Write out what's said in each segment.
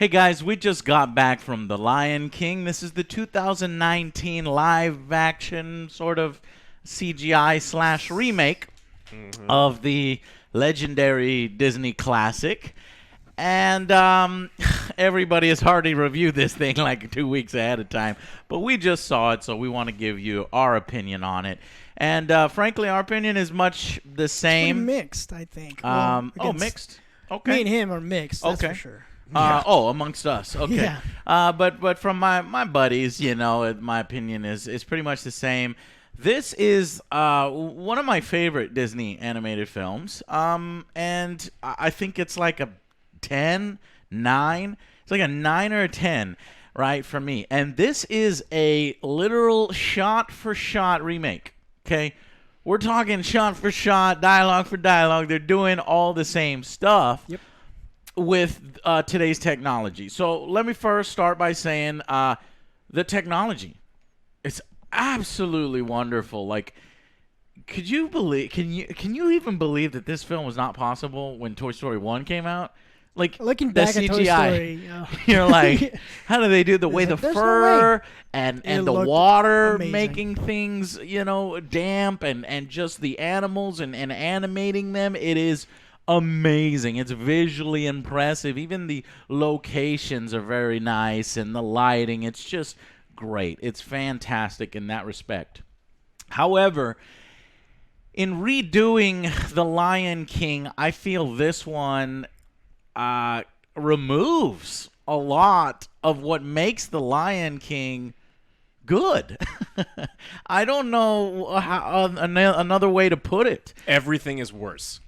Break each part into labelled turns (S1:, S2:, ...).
S1: Hey guys, we just got back from The Lion King. This is the 2019 live-action sort of CGI / remake of the legendary Disney classic. And everybody has already reviewed this thing like 2 weeks ahead of time. But we just saw it, so we want to give you our opinion on it. And frankly, our opinion is much the same.
S2: Pretty mixed, I think.
S1: Mixed? Okay.
S2: Me and him are mixed, that's for sure.
S1: Amongst us. Okay.
S2: Yeah.
S1: But from my buddies, my opinion is pretty much the same. This is one of my favorite Disney animated films. And I think it's like a 10, 9. It's like a 9 or a 10, right, for me. And this is a literal shot-for-shot remake, okay? We're talking shot-for-shot, dialogue for dialogue. They're doing all the same stuff.
S2: Yep.
S1: With today's technology. So let me first start by saying the technology. It's absolutely wonderful. Like, could you believe? Can you even believe that this film was not possible when Toy Story 1 came out? Like,
S2: looking
S1: the
S2: back
S1: CGI,
S2: at Toy Story,
S1: you're like, how do they do the way the fur and the water
S2: amazing.
S1: making things damp and just the animals and animating them? It is amazing. It's visually impressive. Even the locations are very nice, and the lighting, it's just great. It's fantastic in that respect. However, in redoing The Lion King, I feel this one removes a lot of what makes The Lion King good. I don't know how, another way to put it.
S3: Everything is worse.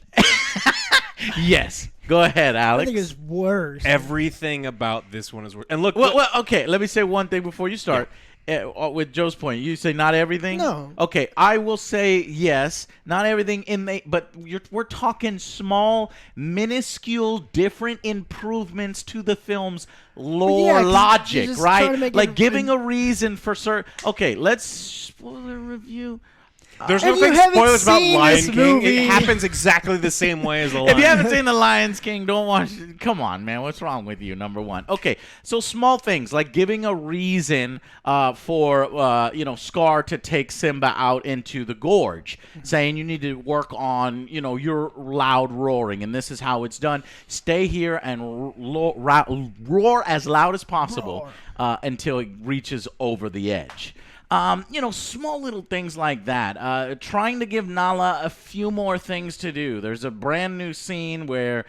S1: Yes. Go ahead, Alex.
S2: I think it's worse.
S3: Everything about this one is worse. And look,
S1: well, okay. Let me say one thing before you start. With Joe's point, you say not everything.
S2: No.
S1: Okay, I will say yes, not everything but we're talking small, minuscule, different improvements to the film's lore logic, right? Like giving a reason for certain. Okay, let's spoiler review.
S3: There's no thing spoilers about Lion King. It happens exactly the same way as the Lion King.
S1: If you haven't seen The Lion King, don't watch it. Come on, man. What's wrong with you, number one? Okay, so small things like giving a reason for Scar to take Simba out into the gorge, saying you need to work on, your loud roaring, and this is how it's done. Stay here and roar as loud as possible until it reaches over the edge. Small little things like that. Trying to give Nala a few more things to do. There's a brand new scene where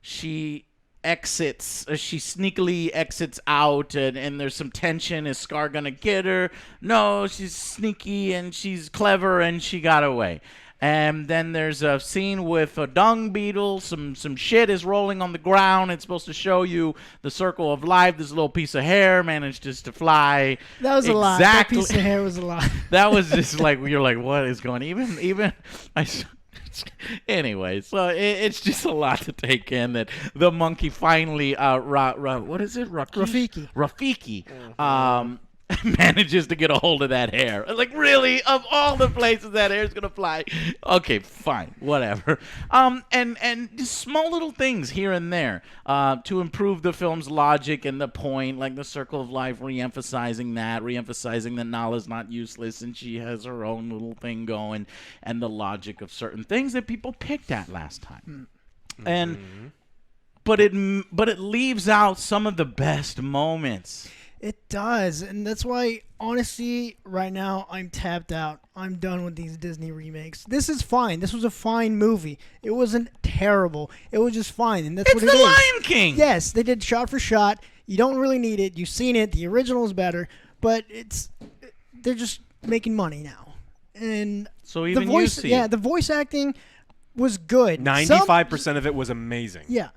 S1: she sneakily exits out, and there's some tension. Is Scar gonna get her? No, she's sneaky and she's clever, and she got away. And then there's a scene with a dung beetle. Some shit is rolling on the ground. It's supposed to show you the circle of life. This little piece of hair managed just to fly.
S2: That was a lot. That piece of hair was a lot.
S1: That was just like, you're like, what is going on? Even anyway, so it's just a lot to take in that the monkey finally, what is it? Rafiki. Manages to get a hold of that hair. Like, really? Of all the places that hair's gonna fly? Okay, fine, whatever. And just small little things here and there to improve the film's logic and the point, like the circle of life, re-emphasizing that Nala's not useless and she has her own little thing going, and the logic of certain things that people picked at last time. And but it leaves out some of the best moments.
S2: It does, and that's why, honestly, right now, I'm tapped out. I'm done with these Disney remakes. This is fine. This was a fine movie. It wasn't terrible. It was just fine, and that's what it is.
S1: It's The Lion King!
S2: Yes, they did shot for shot. You don't really need it. You've seen it. The original is better, but they're just making money now. And
S1: so even
S2: the voice,
S1: you see
S2: the voice acting was good.
S3: 95% of it was amazing.
S2: Yeah.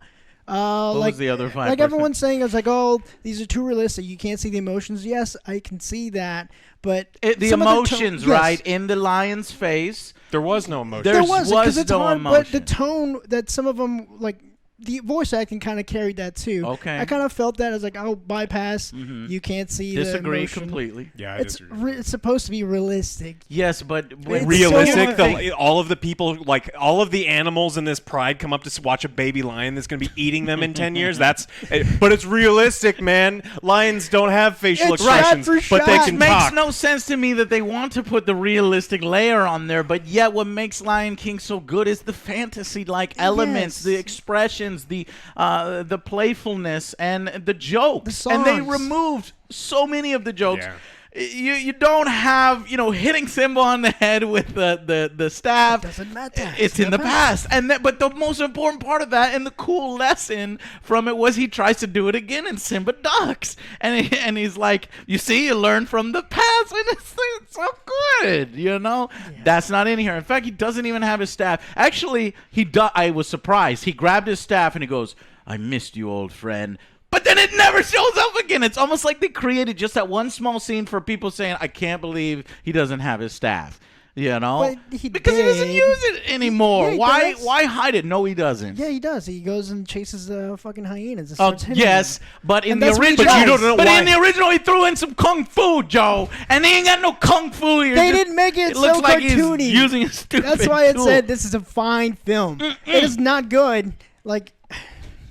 S1: What was the other 5%?
S2: Like everyone's saying, it's like, oh, these are too realistic. You can't see the emotions. Yes, I can see that, but
S1: the emotions, right, in the lion's face.
S3: There was no emotion.
S1: There was no emotion.
S2: But the tone that some of them, like the voice acting kind of carried that too.
S1: Okay.
S2: I kind of felt that as like, oh, bypass. You can't see
S1: Disagree
S2: the emotion.
S1: completely.
S3: Yeah, I
S2: It's
S3: disagree.
S2: it's supposed to be realistic.
S1: Yes, but
S2: It's
S3: Realistic.
S2: so
S3: All of the people, like all of the animals in this pride, come up to watch a baby lion that's going to be eating them in 10 years. But it's realistic, man. Lions don't have facial
S2: It's shot
S3: expressions,
S2: for
S3: but they
S2: shot.
S3: can
S1: It makes
S3: talk.
S1: no sense to me that they want to put the realistic layer on there, but yet what makes Lion King so good is the fantasy-like elements,
S2: Yes.
S1: the expressions, the playfulness, and the jokes.
S2: The
S1: And they
S2: songs.
S1: removed so many of the jokes.
S3: Yeah.
S1: You don't have hitting Simba on the head with the staff.
S2: It doesn't matter.
S1: It's in the past, but the most important part of that and the cool lesson from it was he tries to do it again, and Simba ducks, and he's like, you see, you learn from the past, and it's so good, That's not in here. In fact, he doesn't even have his staff. Actually, I was surprised. He grabbed his staff and he goes, "I missed you, old friend." But then it never shows up again. It's almost like they created just that one small scene for people saying, "I can't believe he doesn't have his staff."
S2: But he
S1: Because he doesn't
S2: did.
S1: use it anymore.
S2: Yeah, he
S1: why?
S2: does.
S1: Why hide it? No, he doesn't.
S2: Yeah, he does. He goes and chases the fucking hyenas. And starts hitting
S1: Yes,
S2: them.
S1: but in
S2: And
S1: the
S2: that's what he
S1: original,
S2: does. But you don't
S3: know
S1: but
S3: why.
S1: in the original, he threw in some kung fu, Joe, and he ain't got no kung fu here.
S2: They didn't make it
S1: looks
S2: so
S1: like
S2: cartoony.
S1: he's using a stupid
S2: That's why it
S1: tool.
S2: said this is a fine film. It is not good. Like,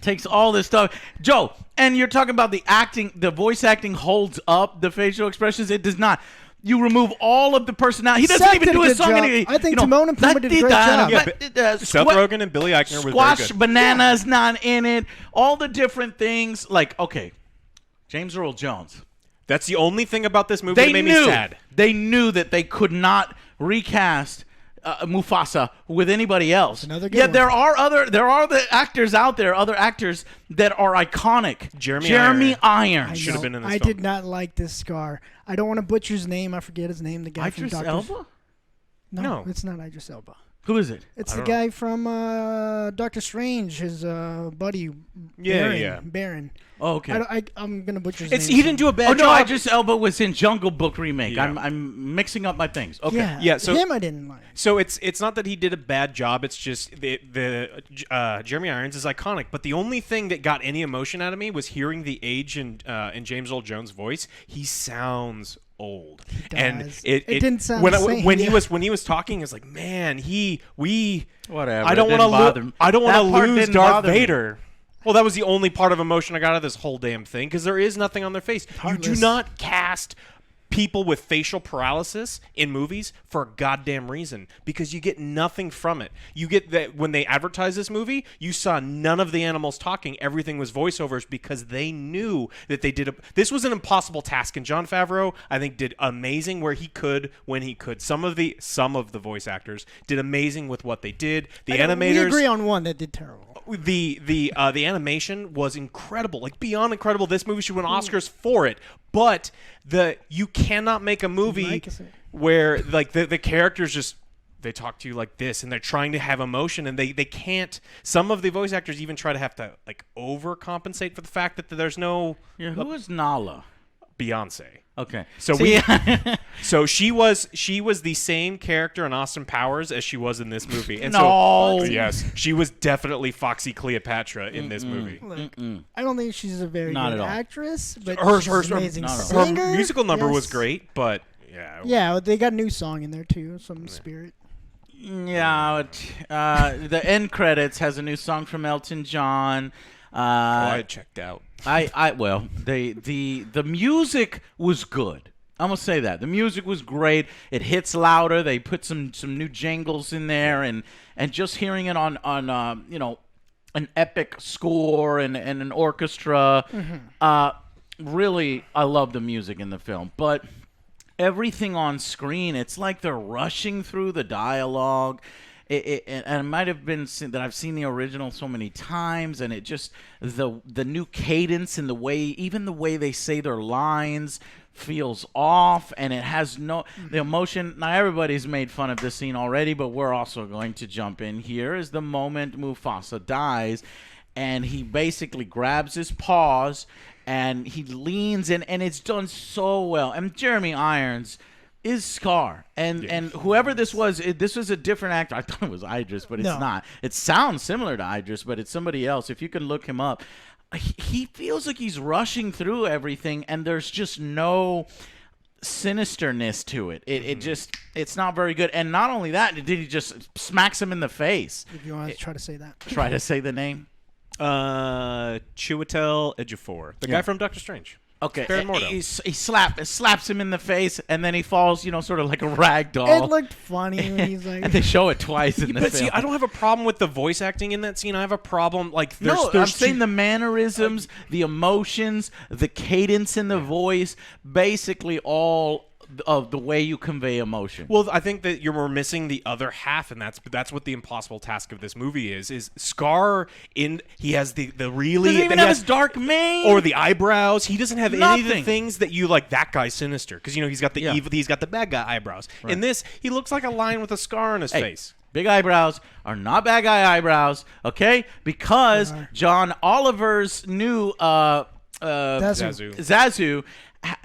S1: Takes all this stuff, Joe. And you're talking about the acting, the voice acting holds up the facial expressions. It does not. You remove all of the personality. He doesn't
S2: Seth
S1: even
S2: did a
S1: do his
S2: good
S1: song.
S2: job.
S1: Anyway.
S2: I think Timon and Pumbaa did a great job.
S3: Yeah, Seth Rogen and Billy Eichner were very
S1: Squash
S3: good.
S1: Banana's not in it. All the different things. Like, okay, James Earl Jones.
S3: That's the only thing about this movie that made me sad.
S1: They knew that they could not recast Mufasa with anybody else.
S2: Another good
S1: yeah,
S2: one.
S1: there are the actors out there, other actors that are iconic.
S3: Jeremy
S1: Irons.
S3: Should have been in this
S2: I
S3: film.
S2: did not like this Scar. I don't want to butcher his name. I forget his name. The guy from
S1: Idris
S2: Doctor.
S1: Elba?
S2: No,
S3: No.
S2: it's not Idris Elba.
S1: Who is it?
S2: It's the guy from Doctor Strange. His buddy. Baron.
S1: Oh, okay.
S2: I'm gonna butcher his name.
S3: He didn't do a bad
S1: Oh no,
S3: job.
S1: Idris Elba was in Jungle Book remake.
S3: Yeah.
S1: I'm mixing up my things. Okay.
S2: Yeah,
S3: so-
S2: him I didn't like.
S3: So it's not that he did a bad job. It's just Jeremy Irons is iconic. But the only thing that got any emotion out of me was hearing the age in James Earl Jones' voice. He sounds old, and
S2: does.
S3: it
S2: didn't sound
S3: when
S2: the same,
S3: when he
S2: yeah.
S3: was talking. It's like, man, we
S1: Whatever.
S3: I don't
S1: It didn't bother
S3: want
S1: me.
S3: to I don't want
S1: That
S3: to
S1: part
S3: lose
S1: didn't
S3: Darth
S1: bother me.
S3: Vader. Well, that was the only part of emotion I got out of this whole damn thing because there is nothing on their face. You
S2: Heartless.
S3: do not cast people with facial paralysis in movies for a goddamn reason because you get nothing from it. You get that when they advertised this movie, you saw none of the animals talking. Everything was voiceovers because they knew that they did this was an impossible task, and Jon Favreau I think did amazing where he could when he could. Some of the voice actors did amazing with what they did. The animators
S2: We agree on one that did terrible.
S3: the animation was incredible, like beyond incredible. This movie should win Oscars for it, but you cannot make a movie
S2: Like I said.
S3: where like the characters just they talk to you like this and they're trying to have emotion and they can't. Some of the voice actors even try to have to like overcompensate for the fact that there's no
S1: Yeah, who is Nala?
S3: Beyonce.
S1: Okay.
S3: So
S1: See,
S3: So she was the same character in Austin Powers as she was in this movie. And
S1: No.
S3: so yes, she was definitely Foxy Cleopatra in this movie.
S2: Look, I don't think she's a very
S1: Not
S2: good
S1: at all.
S2: actress, but
S3: Her-
S2: she's
S3: her-
S2: an amazing
S1: not at all.
S2: singer.
S3: Her musical number was
S2: Yes.
S3: great, but yeah.
S2: Yeah, they got a new song in there too, some Spirit.
S1: yeah. The end credits has a new song from Elton John.
S3: I checked out.
S1: Well, the music was good. I'm gonna say that the music was great. It hits louder. They put some new jingles in there, and just hearing it on an epic score and an orchestra. Really, I love the music in the film, but everything on screen, it's like they're rushing through the dialogue. And it might have been that I've seen the original so many times, and it just the new cadence and even the way they say their lines feels off, and it has the emotion. Now everybody's made fun of this scene already, but we're also going to jump in here. Is the moment Mufasa dies, and he basically grabs his paws and he leans in, and it's done so well. And Jeremy Irons, is Scar, and whoever this was, this was a different actor. I thought it was Idris, but it's not. It sounds similar to Idris, but it's somebody else. If you can look him up, he feels like he's rushing through everything, and there's just no sinisterness to it. It's not very good. And not only that, did he just smacks him in the face?
S2: If you want to try to say that,
S1: Try to say the name.
S3: Chiwetel Ejiofor, the guy from Doctor Strange.
S1: Okay,
S3: Baron Mordo.
S1: he slaps him in the face, and then he falls, sort of like a rag doll.
S2: it looked funny when he's like.
S1: And they show it twice in the
S3: But
S1: film.
S3: see, I don't have a problem with the voice acting in that scene. I have a problem
S1: I'm saying the mannerisms, the emotions, the cadence in the voice, basically all of the way you convey emotion.
S3: Well, I think that we're missing the other half, and that's what the impossible task of this movie is Scar he has the really
S1: he doesn't even have his dark mane
S3: or the eyebrows. He doesn't have any of the
S1: Nothing.
S3: things that you like. That guy's sinister because he's got the evil. He's got the bad guy eyebrows.
S1: Right.
S3: In this, he looks like a lion with a scar on his face.
S1: Big eyebrows are not bad guy eyebrows, okay? Because John Oliver's new Zazu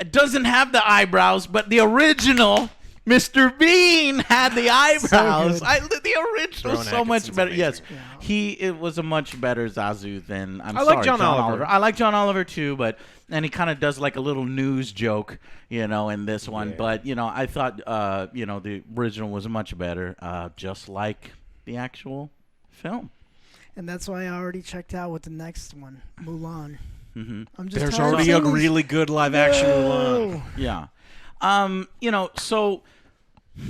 S1: doesn't have the eyebrows, but the original Mr. Bean had the eyebrows. The original so much better. Yes, it was a much better Zazu than I
S3: like John Oliver.
S1: I like John Oliver too, and he kind of does like a little news joke, in this one. Yeah. But I thought the original was much better, just like the actual film.
S2: And that's why I already checked out with the next one, Mulan.
S1: Mm-hmm.
S3: There's already a really good live action Mulan.
S1: Yeah.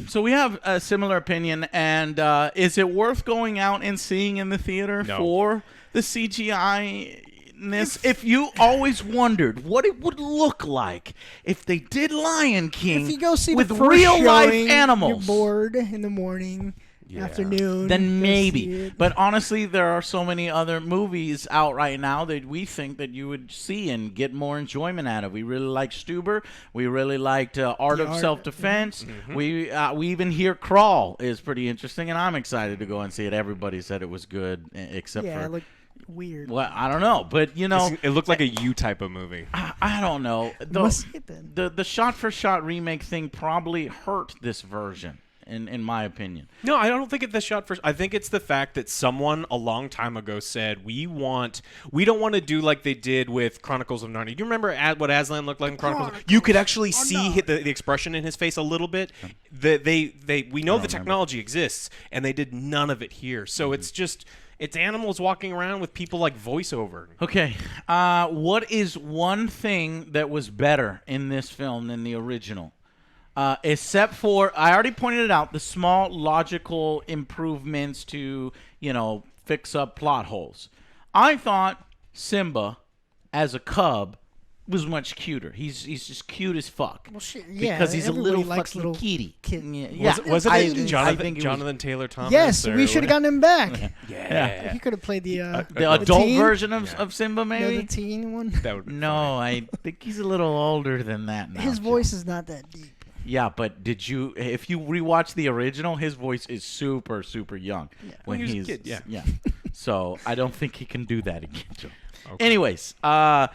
S1: So we have a similar opinion, and is it worth going out and seeing in the theater for the CGI-ness? If you always wondered what it would look like if they did Lion King
S2: if you go see
S1: with
S2: the first
S1: real-life
S2: showing,
S1: animals,
S2: you're bored in the morning, afternoon,
S1: then maybe. But honestly, there are so many other movies out right now that we think that you would see and get more enjoyment out of. We really like Stuber. We really liked Art of Self-Defense. Mm-hmm. We even hear Crawl is pretty interesting, and I'm excited to go and see it. Everybody said it was good, except for...
S2: it looked weird.
S1: Well, I don't know, but
S3: it looked like a U type of movie.
S1: I don't know. The shot-for-shot remake thing probably hurt this version. In my opinion.
S3: No, I don't think it's the shot first. I think it's the fact that someone a long time ago said we don't want to do like they did with Chronicles of Narnia. Do you remember what Aslan looked like in Chronicles? You could actually see the expression in his face a little bit. We know the technology exists, and they did none of it here. So it's animals walking around with people like voiceover.
S1: Okay, what is one thing that was better in this film than the original? Except for, I already pointed it out, the small logical improvements to, fix up plot holes. I thought Simba, as a cub, was much cuter. He's just cute as fuck.
S2: Well, shit,
S1: because he's a little fucking
S2: little
S1: kitty.
S3: Yeah. Was it Jonathan Taylor Thomas?
S2: Yes, we should have gotten him back.
S1: Yeah.
S2: He could have played the
S1: adult version of Simba, maybe?
S2: The teen one?
S3: That would be
S1: no,
S3: funny.
S1: I think he's a little older than that now.
S2: His voice is not that deep.
S1: Yeah, but if you rewatch the original, his voice is super, super young when
S3: he was
S1: he's
S3: a kid. Yeah.
S1: So I don't think he can do that again, Joe. Okay. Anyways, but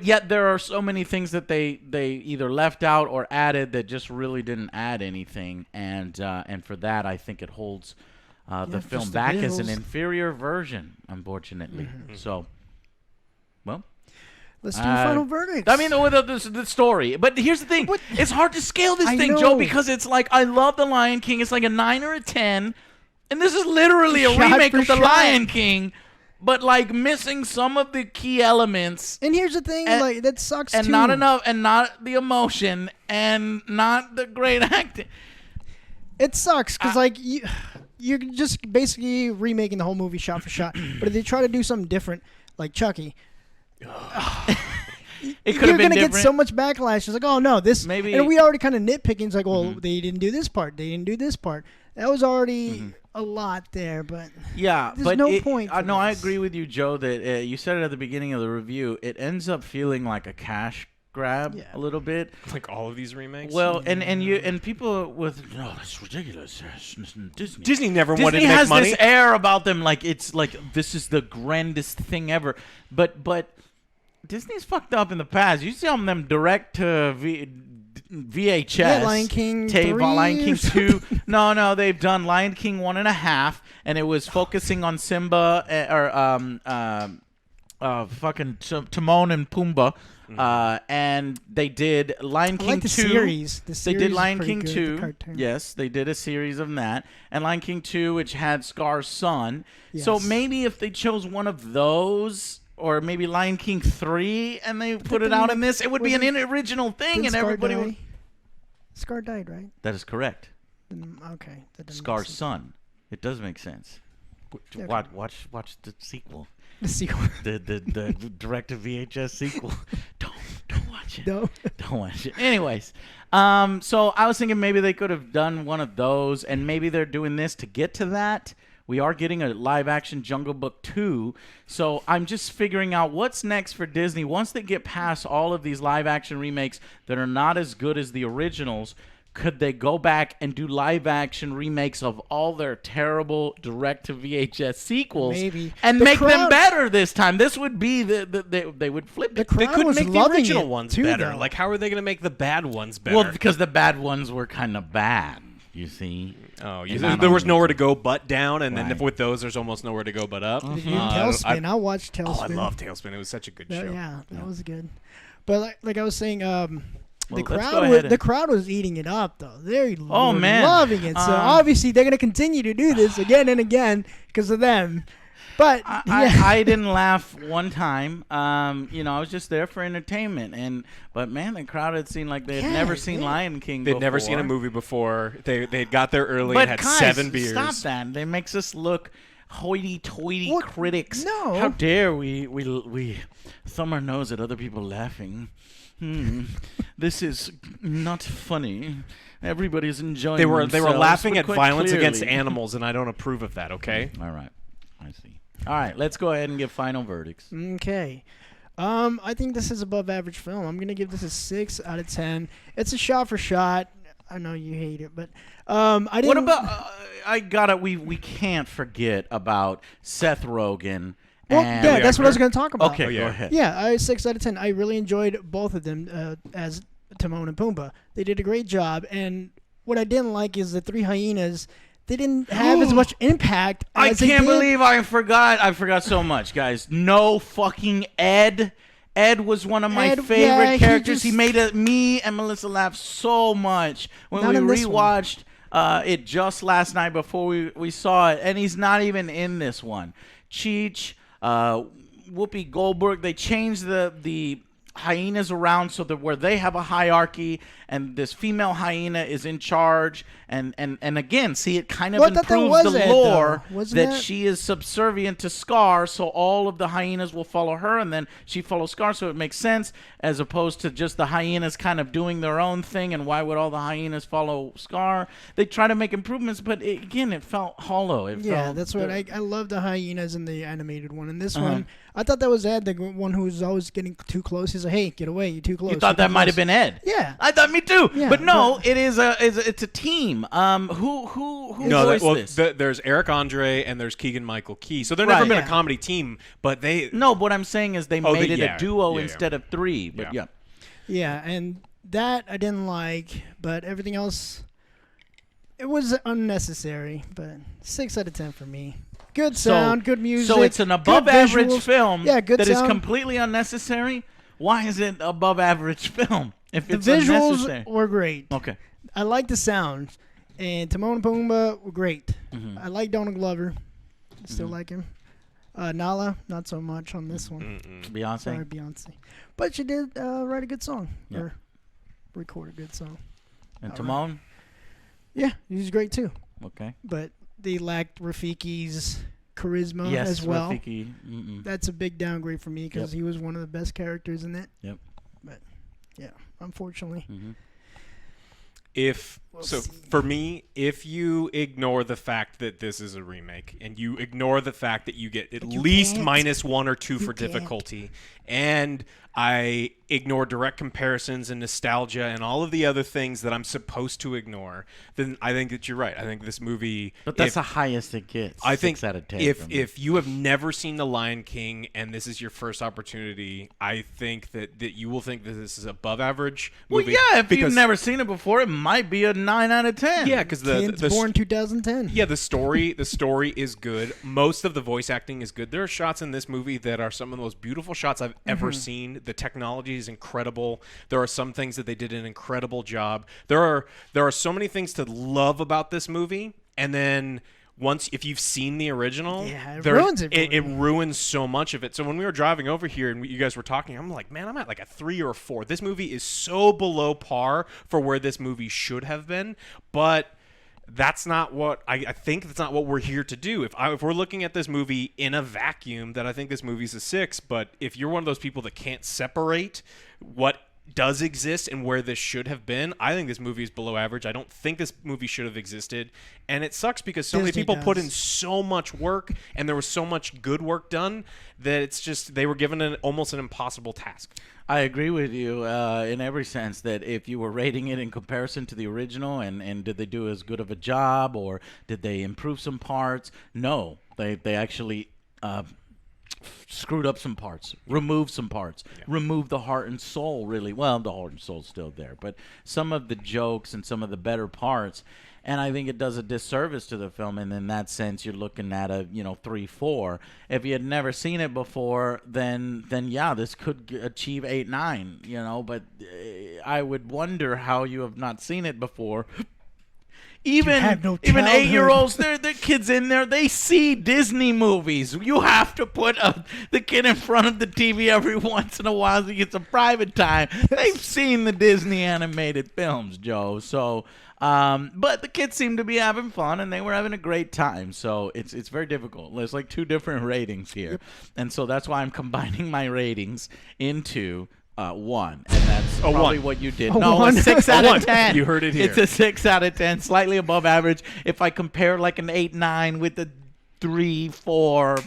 S1: yet there are so many things that they either left out or added that just really didn't add anything, and for that I think it holds the film back as an inferior version, unfortunately. Mm-hmm. So, well.
S2: Let's do final verdicts.
S1: I mean, the story. But here's the thing. It's hard to scale this thing,
S2: know.
S1: Joe, because it's like, I love The Lion King. It's like a 9 or a 10. And this is literally a remake of The Lion King, but like missing some of the key elements.
S2: And here's the thing, that sucks
S1: and
S2: too.
S1: Not enough, and not the emotion, and not the great acting.
S2: It sucks, because you're just basically remaking the whole movie shot for shot. But if they try to do something different, like Chucky...
S1: It could have been
S2: You're gonna
S1: get
S2: so much backlash. It's like, oh no, this
S1: maybe,
S2: and we already kind of nitpicking. It's like, well, they didn't do this part. They didn't do this part. That was already a lot there, but there's no point.
S1: No, I agree with you, Joe. That you said it at the beginning of the review. It ends up feeling like a cash grab a little bit,
S3: like all of these remakes.
S1: Well, and people with that's ridiculous.
S3: Disney never wanted to make
S1: has
S3: money.
S1: This air about them, like it's like this is the grandest thing ever. But Disney's fucked up in the past. You see them direct to VHS.
S2: Yeah, Lion King 3
S1: Lion King
S2: or
S1: 2. No, they've done Lion King 1.5, and it was focusing on Simba fucking Timon and Pumbaa. And they did Lion King 2.
S2: like the series. The
S1: They
S2: series
S1: did
S2: is
S1: Lion
S2: pretty
S1: King
S2: good,
S1: 2.
S2: the cartoon.
S1: Yes, they did a series of that. And Lion King 2, which had Scar's son. So
S2: Yes.
S1: maybe if they chose one of those, or maybe Lion King 3, and they put it
S2: didn't
S1: out in
S2: make-
S1: this, it would be an original thing,
S2: Didn't
S1: and
S2: Scar
S1: everybody
S2: die?
S1: would.
S2: Scar died, right?
S1: That is correct.
S2: Okay. That doesn't
S1: Scar's
S2: make sense.
S1: son. It does make sense.
S2: Okay.
S1: Watch the sequel.
S2: The sequel.
S1: The direct to VHS sequel. Don't watch it.
S2: No.
S1: Don't watch it. Anyways, so I was thinking maybe they could have done one of those, and maybe they're doing this to get to that. We are getting a live-action Jungle Book 2, so I'm just figuring out what's next for Disney. Once they get past all of these live-action remakes that are not as good as the originals, could they go back and do live-action remakes of all their terrible direct-to-VHS sequels
S2: Maybe.
S1: and
S2: The
S1: make them
S2: crowd-
S1: better this time? This would be they would flip
S2: The
S1: it.
S3: They
S2: crowd
S3: couldn't
S2: was
S3: make the
S2: loving
S3: original
S2: it,
S3: ones
S2: too,
S3: better.
S2: though.
S3: Like, how are they going to make the bad ones better?
S1: Well, because the bad ones were kind of bad, you see.
S3: Oh,
S1: And
S3: there
S1: not
S3: was
S1: only-
S3: nowhere to go but down, and then
S1: Right.
S3: with those, there's almost nowhere to go but up.
S2: Did you Tailspin? I watched Tailspin.
S3: Oh, I love Tailspin. It was such a good show.
S2: Yeah, that was good. But like I was saying,
S1: Well,
S2: the
S1: let's
S2: crowd
S1: go ahead and-
S2: the crowd was eating it up though. They
S1: Oh,
S2: were
S1: man.
S2: loving it. So obviously they're gonna continue to do this again and again because of them. But
S1: I didn't laugh one time. I was just there for entertainment. But man, the crowd had seen like they had never seen Lion King.
S3: They'd never seen a
S1: before.
S3: movie before. They got there early
S1: But
S3: and had
S1: guys,
S3: 7 beers.
S1: stop that! They makes us look hoity-toity
S2: What?
S1: critics.
S2: No.
S1: How dare we thumb our nose at other people laughing? This is not funny. Everybody's enjoying.
S3: They were
S1: themselves,
S3: laughing
S1: but
S3: at
S1: quite
S3: violence against
S1: clearly.
S3: animals, and I don't approve of that. Okay.
S1: All right, I see. All right, let's go ahead and give final verdicts.
S2: Okay. I think this is above average film. I'm gonna give this a 6 out of 10. It's a shot for shot. I know you hate it, but I didn't.
S1: What about? We can't forget about Seth Rogen.
S2: Well,
S1: and
S2: yeah, that's what I was gonna talk about.
S1: Okay,
S3: Oh, yeah.
S1: go ahead.
S2: Yeah, I 6 out of 10. I really enjoyed both of them as Timon and Pumbaa. They did a great job. And what I didn't like is the 3 hyenas. They didn't have as much impact.
S1: I
S2: as they
S1: can't
S2: did.
S1: believe I forgot. I forgot so much, guys. No fucking Ed. Ed was one of my
S2: Ed,
S1: favorite
S2: yeah, he
S1: characters. He
S2: just-
S1: made me and Melissa laugh so much when
S2: Not
S1: we
S2: in this one.
S1: rewatched it just last night before we saw it, and he's not even in this one. Cheech, Whoopi Goldberg, they changed the hyenas around so that where they have a hierarchy and this female hyena is in charge, and again, see, it kind of
S2: Well, I thought that
S1: improves
S2: was
S1: the
S2: Ed,
S1: lore
S2: though. Wasn't
S1: that
S2: that-
S1: she is subservient to Scar, so all of the hyenas will follow her, and then she follows Scar, so it makes sense, as opposed to just the hyenas kind of doing their own thing, and why would all the hyenas follow Scar? They try to make improvements, but again, it felt hollow.
S2: Yeah, that's what I love the hyenas in the animated one. And this
S1: Uh-huh.
S2: one, I thought that was Ed, the one who was always getting too close. He's like, "Hey, get away! You're too close."
S1: You thought that might have been Ed?
S2: Yeah.
S1: I thought me too.
S2: Yeah,
S1: but no, it's a team. Who
S3: No,
S1: voiced this?
S3: there's Eric Andre and there's Keegan Michael Key. So they've never
S1: Right.
S3: been
S2: Yeah.
S3: a comedy team, but they.
S1: No, what I'm saying is they made it
S3: yeah.
S1: a duo
S3: Yeah, yeah.
S1: instead of 3. But
S3: Yeah.
S2: Yeah, and that I didn't like, but everything else, it was unnecessary. But 6 out of 10 for me. Good sound, good music.
S1: So it's an
S2: good
S1: above average
S2: visuals.
S1: film
S2: Yeah, good
S1: that is
S2: sound.
S1: completely unnecessary. Why is it above average film if
S2: The
S1: it's
S2: visuals
S1: unnecessary?
S2: were great.
S1: Okay.
S2: I like the sound, and Timon and Pumbaa were great.
S1: Mm-hmm.
S2: I like Donald Glover. Still like him. Nala, not so much on this one.
S1: Beyonce.
S2: Sorry, Beyonce. But she did write a good song.
S1: Yeah.
S2: Or record a good song.
S1: And Timon?
S2: Yeah, he's great too.
S1: Okay.
S2: But they lacked Rafiki's charisma
S1: Yes,
S2: as well.
S1: Rafiki. Mm-mm.
S2: That's a big downgrade for me because
S1: Yep.
S2: he was one of the best characters in it.
S1: Yep.
S2: But yeah, unfortunately.
S1: Mm-hmm.
S2: We'll
S3: So
S2: see.
S3: for me, if you ignore the fact that this is a remake and you ignore the fact that you get at
S2: you
S3: least
S2: can't.
S3: -1 or 2 for
S2: can't.
S3: difficulty, and I ignore direct comparisons and nostalgia and all of the other things that I'm supposed to ignore, then I think that you're right. I think this movie,
S1: But that's the highest it gets.
S3: I think
S1: 6 out of 10.
S3: if you have never seen The Lion King and this is your first opportunity, I think that you will think that this is above average movie.
S1: Well, yeah, if you've never seen it before, it might be a 9 out of 10.
S3: Yeah, because
S2: Kids born 2010.
S3: Yeah, the story is good. Most of the voice acting is good. There are shots in this movie that are some of the most beautiful shots I've ever seen. The technology is incredible. There are some things that they did an incredible job. There are so many things to love about this movie, and then if you've seen the original,
S2: it ruins it.
S3: It ruins so much of it. So when we were driving over here and you guys were talking, I'm like, man, I'm at like a 3 or a 4. This movie is so below par for where this movie should have been, but that's not what I think. That's not what we're here to do. If we're looking at this movie in a vacuum, then I think this movie's a 6. But if you're one of those people that can't separate what does exist and where this should have been, I think this movie is below average. I don't think this movie should have existed, and it sucks because so many people put in so much work and there was so much good work done that it's just they were given almost an impossible task.
S1: I agree with you in every sense that if you were rating it in comparison to the original and did they do as good of a job or did they improve some parts? No, they actually screwed up some parts, removed some parts, removed the heart and soul really. Well, the heart and soul's still there, but some of the jokes and some of the better parts. And I think it does a disservice to the film, and in that sense, you're looking at a 3-4. If you had never seen it before, then yeah, this could achieve 8-9. But I would wonder how you have not seen it before. Even 8-year-olds, they're kids in there. They see Disney movies. You have to put the kid in front of the TV every once in a while so he gets some private time. They've seen the Disney animated films, Joe. So. But the kids seem to be having fun, and they were having a great time. So it's very difficult. There's like 2 different ratings here, and so that's why I'm combining my ratings into 1, and that's probably what you did. No, a 6 out of 10.
S3: You heard it here.
S1: It's a 6 out of 10, slightly above average. If I compare like an 8-9 with the 3-4,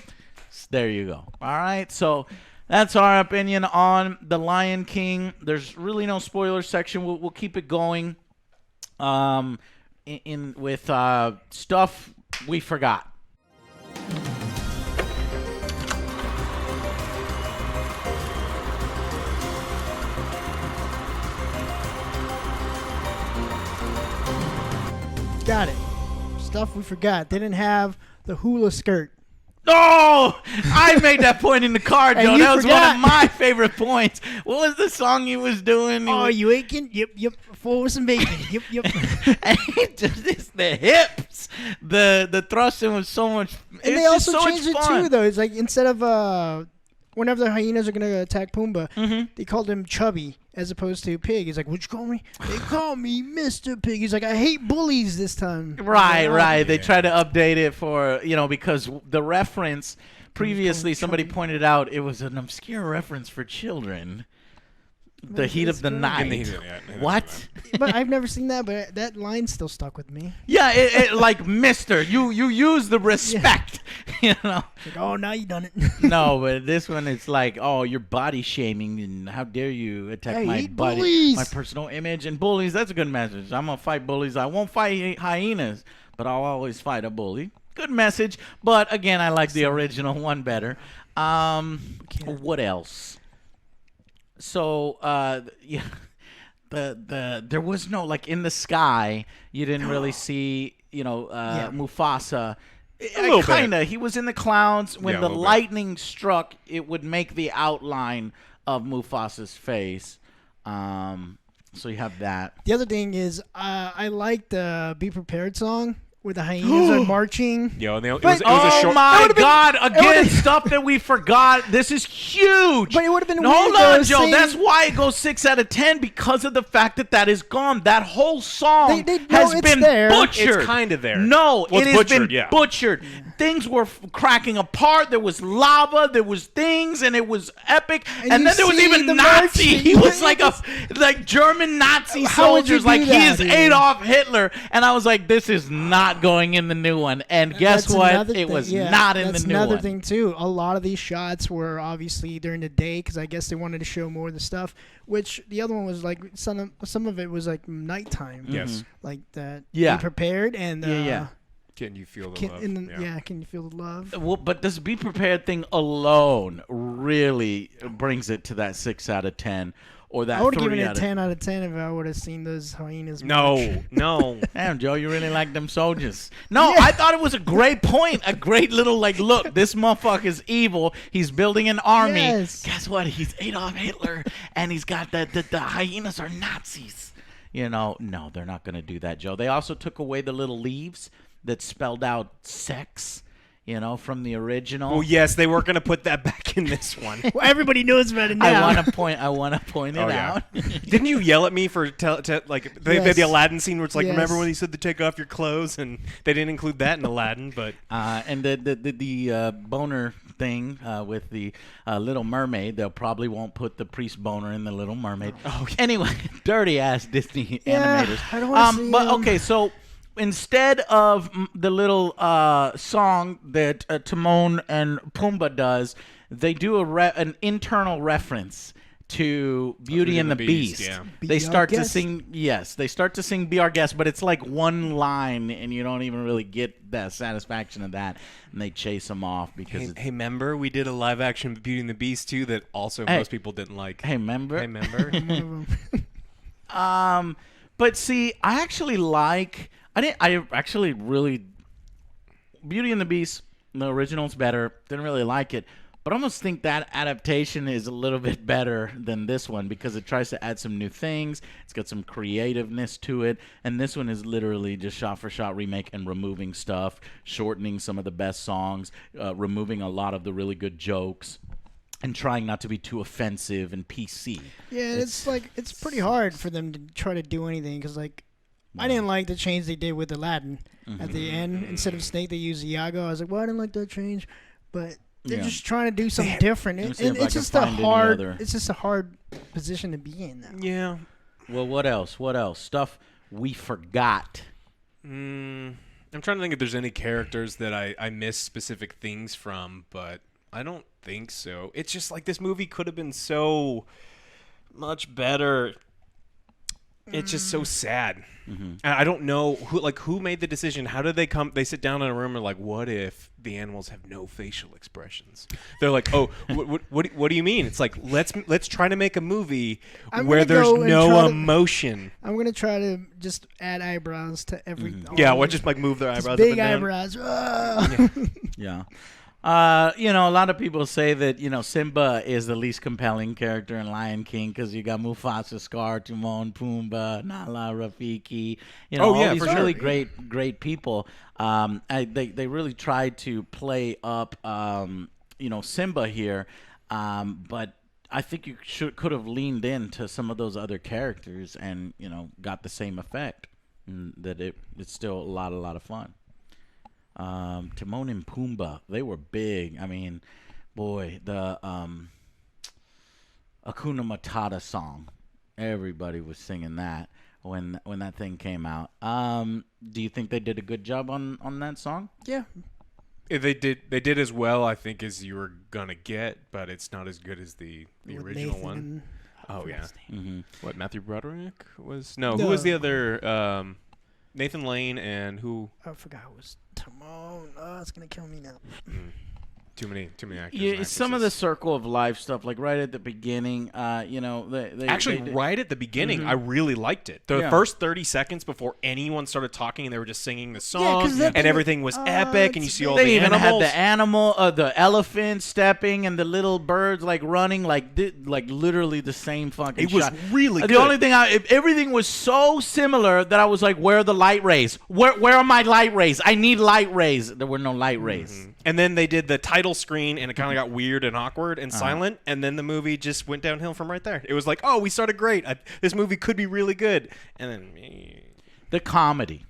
S1: there you go. All right, so. That's our opinion on The Lion King. There's really no spoiler section. We'll keep it going. With stuff we forgot.
S2: Got it. Stuff we forgot. They didn't have the hula skirt.
S1: Oh, I made that point in the car, Joe. That was
S2: forgot.
S1: one of my favorite points. What was the song he was doing?
S2: You aching? Yep. Full with some bacon. Yep.
S1: And just the hips, the thrusting was so much.
S2: And they also changed it too, though. It's like instead of whenever the hyenas are gonna attack Pumbaa, they called him Chubby as opposed to Pig. He's like, "What'd you call me?" They call me Mr. Pig. He's like, "I hate bullies this time."
S1: Right. They try to update it for because the reference previously somebody pointed out it was an obscure reference for children. The heat of the night. What?
S2: But I've never seen that. But that line still stuck with me.
S1: Yeah, it like Mister. You use the respect.
S2: Like, oh, now you done it.
S1: No, but this one it's like, oh, you're body shaming and how dare you attack my body,
S2: bullies.
S1: my personal image and bullies. That's a good message. I'm gonna fight bullies. I won't fight hyenas, but I'll always fight a bully. Good message. But again, I like the original one better. What else? So, there was no like in the sky. You didn't really see, Mufasa. He was in the clouds. When the lightning struck, it would make the outline of Mufasa's face. So you have that.
S2: The other thing is, I like the "Be Prepared" song. Where the hyenas are marching.
S3: Yo, and it
S1: was a short. My God! Again, stuff that we forgot. This is huge.
S2: But it would have been.
S1: Hold on, Joe. That's why it goes 6 out of 10 because of the fact that is gone. That whole song has been butchered.
S3: It's kind of there.
S1: No, it has been butchered. things were cracking apart. There was lava. There was things, and it was epic. And then there was even
S2: the
S1: Nazi.
S2: merchant.
S1: He was like German Nazi
S2: How would you
S1: soldiers.
S2: do
S1: Like he
S2: that,
S1: is
S2: dude?
S1: Adolf Hitler. And I was like, this is not going in the new one. And guess
S2: That's
S1: what?
S2: another
S1: It
S2: thing,
S1: was
S2: yeah,
S1: not in the
S2: that's
S1: new
S2: another
S1: one.
S2: thing too. A lot of these shots were obviously during the day because I guess they wanted to show more of the stuff. Which the other one was like some of it was like nighttime.
S3: Yes.
S2: Like that.
S1: Yeah.
S2: Be prepared and
S1: Yeah.
S3: Can you feel the
S2: Can,
S3: love?
S2: can you feel the love?
S1: Well, but this Be Prepared thing alone really brings it to that 6 out of 10, or that
S2: I would have
S1: 3
S2: given it
S1: out
S2: a
S1: of
S2: 10 out of 10 if I would have seen those hyenas. march.
S3: No.
S1: Damn, Joe, you really like them soldiers. No, I thought it was a great point. A great little, like, look, this motherfucker's evil. He's building an army.
S2: Yes.
S1: Guess what? He's Adolf Hitler, and he's got the hyenas are Nazis. You know, no, they're not going to do that, Joe. They also took away the little leaves that spelled out sex, you know, from the original.
S3: Well, yes, they weren't going to put that back in this one.
S2: Well, everybody knows about it now.
S1: I want to point it
S3: Oh, yeah.
S1: out.
S3: Didn't you yell at me for
S2: Yes.
S3: the Aladdin scene where it's like,
S2: Yes.
S3: remember when he said to take off your clothes, and they didn't include that in Aladdin, but
S1: And the boner thing with the Little Mermaid, they'll probably won't put the priest boner in the Little Mermaid.
S3: Oh,
S1: Anyway, dirty ass Disney
S2: Yeah,
S1: animators.
S2: I don't wanna see
S1: but
S2: them.
S1: okay, so instead of the little song that Timon and Pumbaa does, they do an internal reference to Beauty and the Beast.
S3: yeah.
S2: Be
S1: They
S2: Our
S1: start to
S2: Guest.
S1: sing, yes, they start to sing Be Our Guest, but it's like one line, and you don't even really get the satisfaction of that, and they chase them off because it's,
S3: hey, remember we did a live action Beauty and the Beast too that also
S1: Hey.
S3: most people didn't like.
S1: hey, remember?
S3: Hey, remember?
S2: One of them.
S1: But see, I actually like. I actually really. Beauty and the Beast, the original's better. Didn't really like it, but I almost think that adaptation is a little bit better than this one because it tries to add some new things. It's got some creativeness to it, and this one is literally just shot for shot remake and removing stuff, shortening some of the best songs, removing a lot of the really good jokes, and trying not to be too offensive and PC.
S2: Yeah, it's like it's pretty hard for them to try to do anything because like I didn't like the change they did with Aladdin at the end. Instead of Snake, they used Iago. I was like, well, I didn't like that change, but they're
S1: Yeah.
S2: just trying to do something different.
S1: Let me
S2: And
S1: see if I
S2: it's
S1: can
S2: just a
S1: find any
S2: hard.
S1: other-
S2: It's just a hard position to be in now.
S3: Yeah.
S1: Well, what else? What else? Stuff we forgot.
S3: I'm trying to think if there's any characters that I miss specific things from, but I don't think so. It's just like this movie could have been so much better. It's just so sad. And I don't know who made the decision. How did they come? They sit down in a room and are like, what if the animals have no facial expressions? They're like, oh, what do you mean? It's like let's try to make a movie
S2: I'm
S3: where
S2: gonna
S3: there's
S2: go and
S3: no
S2: try to-
S3: emotion.
S2: I'm gonna try to just add eyebrows to every.
S3: Yeah,
S2: all
S3: or
S2: these-
S3: just like move their
S2: just
S3: eyebrows.
S2: big
S3: up and down.
S2: eyebrows. Ah.
S1: Yeah. You know, a lot of people say that, you know, Simba is the least compelling character in Lion King because you got Mufasa, Scar, Timon, Pumbaa, Nala, Rafiki. You know,
S3: Oh, yeah,
S1: all these
S3: for sure.
S1: really great people. They really tried to play up, you know, Simba here, but I think you could have leaned into some of those other characters and, you know, got the same effect. And that it's still a lot of fun. Timon and Pumbaa, they were big. I mean, boy, the Hakuna Matata song, everybody was singing that when that thing came out. Do you think they did a good job on that song?
S2: Yeah.
S3: They did as well, I think, as you were gonna get, but it's not as good as the
S2: With
S3: original
S2: Nathan
S3: one.
S2: and-
S3: Oh yeah.
S1: Mm-hmm.
S3: What, Matthew Broderick was? No, who was the other? Nathan Lane and who?
S2: I forgot it was Timon. Oh, it's gonna kill me now.
S3: Too many actors.
S1: Yeah,
S3: and
S1: some of the
S3: actresses.
S1: Circle of Life stuff, like right at the beginning, you know, they
S3: Actually,
S1: they did-
S3: right at the beginning, I really liked it. The
S1: Yeah.
S3: first 30 seconds before anyone started talking and they were just singing the
S2: 'cause
S3: song,
S2: that
S3: and
S2: thing-
S3: everything was epic, and you see all
S1: They
S3: the
S1: even
S3: animals.
S1: had the elephant stepping, and the little birds like running, like literally the same fucking.
S3: It was
S1: shot.
S3: really
S1: The
S3: good.
S1: only thing, everything was so similar that I was like, "Where are the light rays? Where are my light rays? I need light rays." There were no light rays.
S3: And then they did the title screen, and it kind of got weird and awkward and silent, and then the movie just went downhill from right there. It was like, oh, we started great. This movie could be really good. And then...
S1: The comedy.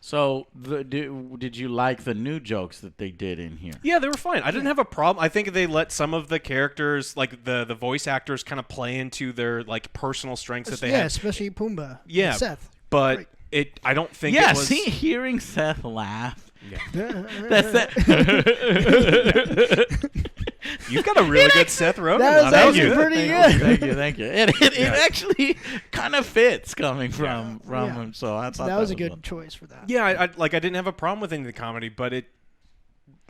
S1: So, did you like the new jokes that they did in here?
S3: Yeah, they were fine. I didn't have a problem. I think they let some of the characters, like the voice actors, kind of play into their like personal strengths that they
S2: Yeah,
S3: had.
S2: especially Pumbaa.
S3: Yeah,
S2: and Seth.
S3: but
S2: Right.
S3: I don't think
S1: Yeah,
S3: it was.
S1: see, hearing Seth laugh.
S3: Yeah.
S1: That's that.
S3: You've got a really good Seth Rogen.
S2: That was
S3: line.
S2: actually
S3: Thank you.
S2: pretty
S1: Thank you,
S2: good.
S1: thank you. It actually kind of fits coming from
S2: Yeah.
S1: him. So I thought
S2: That was a
S1: fun.
S2: good choice for that.
S3: Yeah, I didn't have a problem with any of the comedy, but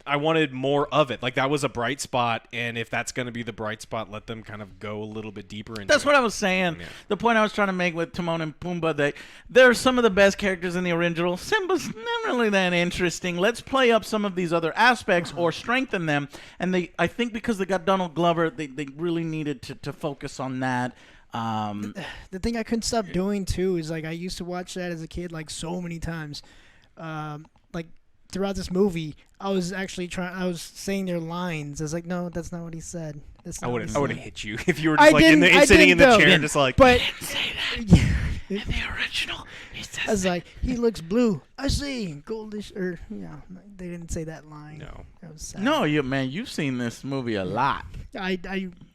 S3: I wanted more of it. Like that was a bright spot, and if that's going to be the bright spot, let them kind of go a little bit deeper into
S1: That's
S3: it.
S1: what I was saying.
S3: Yeah.
S1: The point I was trying to make with Timon and Pumbaa, they're some of the best characters in the original. Simba's not really that interesting. Let's play up some of these other aspects or strengthen them. And I think because they got Donald Glover, they really needed to focus on that.
S2: The thing I couldn't stop doing too is like I used to watch that as a kid like so many times. Like throughout this movie, I was saying their lines. I was like, no, that's not what he said. That's not
S3: I
S2: what
S3: would
S2: he
S3: have
S2: said.
S3: hit you if you were just like sitting in the chair, just like.
S2: But
S1: In the original, he says
S2: I was like, he looks blue. I see, goldish, or they didn't say that line.
S3: No.
S2: That was sad.
S1: no, you've seen this movie a lot.
S2: I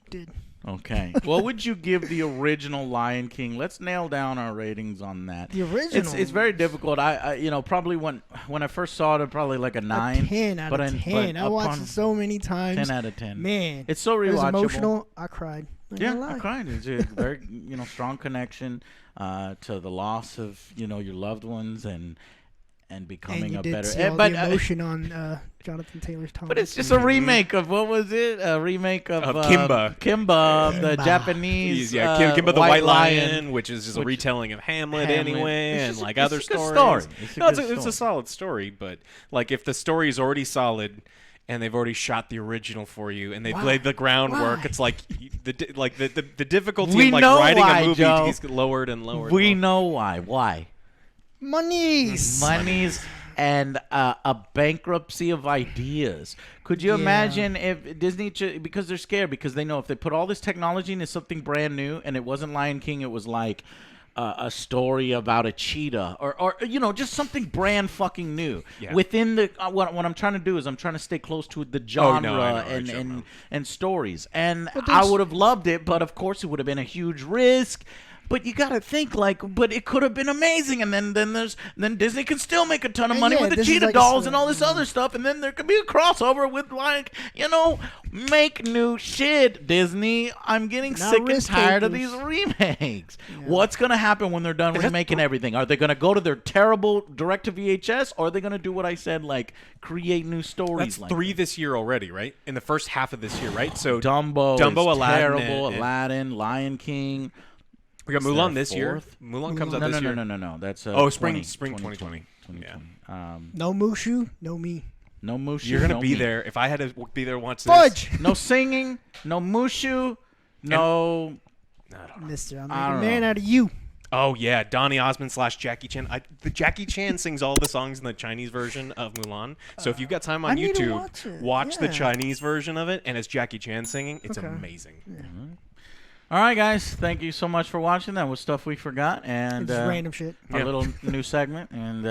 S2: did.
S1: Okay. What would you give the original Lion King? Let's nail down our ratings on that.
S2: The original.
S1: It's very difficult. I probably when I first saw it, probably like a 9.
S2: A 10 out of 10. I watched it so many times.
S1: 10 out of 10.
S2: Man,
S1: It's so
S2: it was
S1: rewatchable.
S2: emotional. I cried. Not
S1: Yeah,
S2: gonna lie.
S1: I cried. It's a very strong connection to the loss of your loved ones and becoming
S2: And you
S1: a
S2: did
S1: better.
S2: see all
S1: but
S2: the emotion on Jonathan Taylor's Thomas.
S1: but it's just a remake of what was it? A remake of
S3: Kimba.
S1: Kimba, the
S2: Kimba.
S3: He's,
S1: Japanese.
S3: Kimba the White Lion,
S1: Lion.
S3: which is just a
S1: which-
S3: retelling of Hamlet,
S1: Hamlet.
S3: anyway,
S1: It's
S3: and
S1: just-
S3: like
S1: it's
S3: other
S1: a good
S3: stories.
S1: story. It's a
S3: No,
S1: good
S3: it's a
S1: story.
S3: solid story, but like if the story is already solid and they've already shot the original for you and they've
S2: Why?
S3: laid the groundwork,
S2: Why?
S3: it's like the difficulty
S1: We
S3: of like
S1: know
S3: writing
S1: why,
S3: a movie
S1: Joe.
S3: is lowered and lowered.
S1: We
S3: and
S1: know why. Why?
S2: Monies.
S1: Monies and a bankruptcy of ideas. Could you
S2: Yeah.
S1: imagine if Disney, because they're scared, because they know if they put all this technology into something brand new, and it wasn't Lion King, it was like a story about a cheetah, or just something brand fucking new.
S3: Yeah.
S1: Within the what I'm trying to do is I'm trying to stay close to the genre
S3: I know,
S1: and stories, and
S2: But
S1: I
S2: there's-
S1: would have loved it, but of course it would have been a huge risk. But you gotta think but it could have been amazing, and then Disney can still make a ton of
S2: And
S1: money
S2: yeah,
S1: with the
S2: this is
S1: cheetah
S2: like a
S1: dolls
S2: sort
S1: and all
S2: of-
S1: this other stuff, and then there could be a crossover with make new shit, Disney. I'm getting
S2: Not
S1: sick and
S2: risk
S1: tired of
S2: takers.
S1: these remakes. What's gonna happen when they're done remaking everything? Are they gonna go to their terrible direct to VHS, or are they gonna do what I said, like create new stories?
S3: That's 3 this year already, right? In the first half of this year, right? So
S1: Dumbo, is
S3: Aladdin,
S1: terrible.
S3: and-
S1: Aladdin, Lion King.
S3: we got
S1: Is there
S3: Mulan
S1: a
S3: this year.
S1: fourth?
S3: Mulan comes out
S1: No,
S3: this year.
S1: no. That's
S3: Spring 2020.
S2: No Mushu, no me.
S1: No Mushu.
S3: You're gonna
S1: no
S3: be
S1: me.
S3: there. If I had to be there, watch this.
S2: Fudge.
S1: No singing. No Mushu. No.
S2: Mister, I'm
S1: I
S2: making a
S1: don't
S2: man
S1: know.
S2: out of you.
S3: Oh yeah, Donny Osmond / Jackie Chan. The Jackie Chan sings all the songs in the Chinese version of Mulan. So if you've got time
S2: I
S3: on
S2: need to
S3: YouTube,
S2: watch it,
S3: the
S2: yeah.
S3: Chinese version of it, and it's Jackie Chan singing. It's
S2: Okay.
S3: amazing.
S1: All right, guys. Thank you so much for watching. That was stuff we forgot, and
S2: It's random shit.
S1: a little new segment, and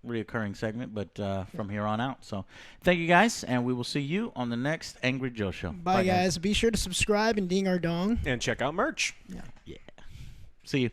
S1: reoccurring segment, but from here on out. So, thank you guys, and we will see you on the next Angry Joe Show.
S2: Bye, guys. Be sure to subscribe and ding our dong.
S3: And check out merch.
S1: See you.